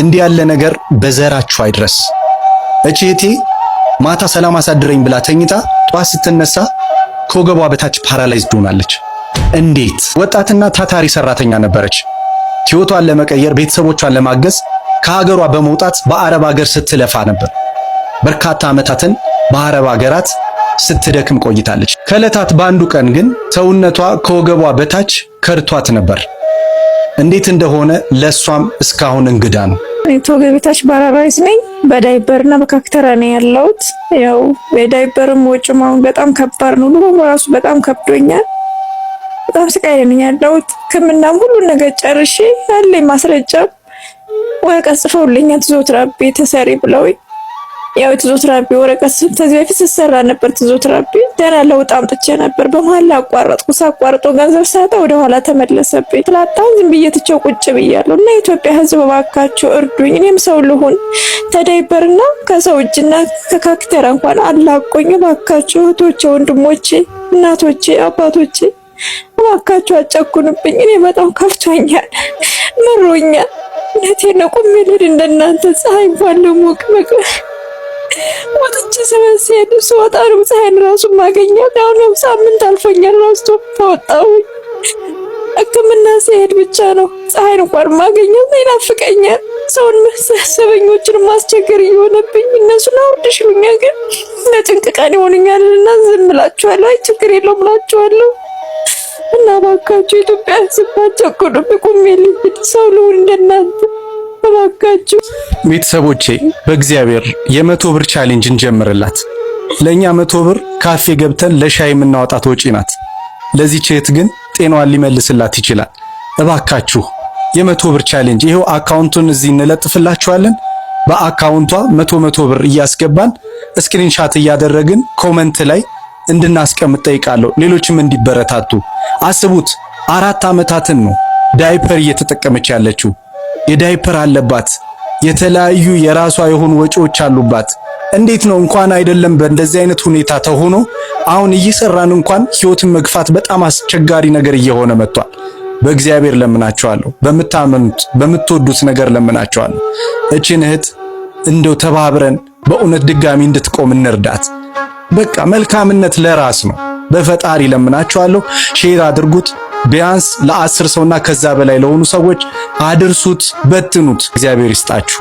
እንዲህ ያለ ነገር በዘራችሁ አይድረስ። እህቴ ማታ ሰላም አሳድረኝ ብላ ተኝታ ጧት ስትነሳ ከወገቧ በታች ፓራላይዝድ ሆናለች። እንዴት? ወጣትና ታታሪ ሰራተኛ ነበረች። ሕይወቷን ለመቀየር ቤተሰቦቿን ለማገዝ ከሀገሯ በመውጣት በአረብ ሀገር ስትለፋ ነበር። በርካታ ዓመታትን በአረብ ሀገራት ስትደክም ቆይታለች። ከዕለታት በአንዱ ቀን ግን ሰውነቷ ከወገቧ በታች ከርቷት ነበር። እንዴት እንደሆነ ለሷም እስካሁን እንግዳ ነው። ከወገቤ በታች ፓራላይዝ ነኝ። በዳይፐርና በካክተራ ነው ያለሁት። ያው በዳይፐርም ወጪም አሁን በጣም ከባድ ነው። ኑሮ ራሱ በጣም ከብዶኛል። በጣም ስቃይ ላይ ነኝ ያለሁት። ሕክምናም ሁሉ ነገር ጨርሼ ያለኝ ማስረጃ ወረቀት ጽፈውልኛል። ፊዚዮቴራፒ ተሰሪ ብለውኝ ያው ፊዚዮቴራፒ ወረቀት ከዚህ በፊት ስሰራ ነበር። ፊዚዮቴራፒ ደህና ለውጥ አምጥቼ ነበር። በመሀል አቋረጥኩ። ሳቋርጠው ገንዘብ ሳጣ ወደ ኋላ ተመለሰብኝ። ስላጣሁ ዝም ብዬ ትቼው ቁጭ ብያለሁ። እና የኢትዮጵያ ሕዝብ እባካችሁ እርዱኝ። እኔም ሰው ልሁን። ተዳይፐርና ከሰው እጅና ከካክተራ እንኳን አላቆኝ። እባካችሁ እህቶቼ፣ ወንድሞቼ፣ እናቶቼ፣ አባቶቼ እባካችሁ አጨኩንብኝ። እኔ በጣም ከፍቶኛል፣ ምሮኛል። እውነቴን ነው። ቁሜ ልሂድ እንደናንተ ፀሐይ እንኳን ለሞቅ ወጥቼ ሰበሰብ ስወጣ ነው ፀሐይን ራሱ ማገኛት። አሁን ሳምንት አልፎኛል ራሱ ተወጣሁኝ። ሕክምና ሲሄድ ብቻ ነው ፀሐይን እንኳን ማገኛት። ይናፍቀኛል። ሰውን መሰበኞችን ማስቸገር እየሆነብኝ እነሱ ላውርድሽ ይሉኛል፣ ግን ለጭንቅ ቀን ይሆኑኛልና ዝም እላቸዋለሁ። አይ ችግር የለውም እላቸዋለሁ። እና እባካችሁ ኢትዮጵያ ሕዝብ አጨኩኑብኝ። ቁሜ ልሂድ፣ ሰው ልሁን እንደናንተ እባካችሁ። ቤተሰቦቼ በእግዚአብሔር የ100 ብር ቻሌንጅ እንጀምርላት። ለኛ 100 ብር ካፌ ገብተን ለሻይ የምናወጣት ወጪ ናት። ለዚህ እህት ግን ጤናዋን ሊመልስላት ይችላል። እባካችሁ የ100 ብር ቻሌንጅ ይሄው አካውንቱን እዚህ እንለጥፍላችኋለን። በአካውንቷ 100 ብር እያስገባን ስክሪንሻት እያደረግን ኮመንት ላይ እንድናስቀምጥ ጠይቃለሁ። ሌሎችም እንዲበረታቱ አስቡት። 4 ዓመታትን ነው ዳይፐር እየተጠቀመች ያለችው። የዳይፐር አለባት፣ የተለያዩ የራሷ የሆኑ ወጪዎች አሉባት። እንዴት ነው እንኳን አይደለም በእንደዚህ አይነት ሁኔታ ተሆኖ አሁን እየሰራን እንኳን ህይወትን መግፋት በጣም አስቸጋሪ ነገር እየሆነ መጥቷል። በእግዚአብሔር ለምናቸዋለሁ፣ በምታመኑት በምትወዱት ነገር ለምናቸዋለሁ። እቺን እህት እንደው ተባብረን በእውነት ድጋሚ እንድትቆም እንርዳት። በቃ መልካምነት ለራስ ነው። በፈጣሪ ለምናቸዋለሁ። ሼር አድርጉት። ቢያንስ ለ10 ሰውና ከዛ በላይ ለሆኑ ሰዎች አድርሱት፣ በትኑት። እግዚአብሔር ይስጣችሁ።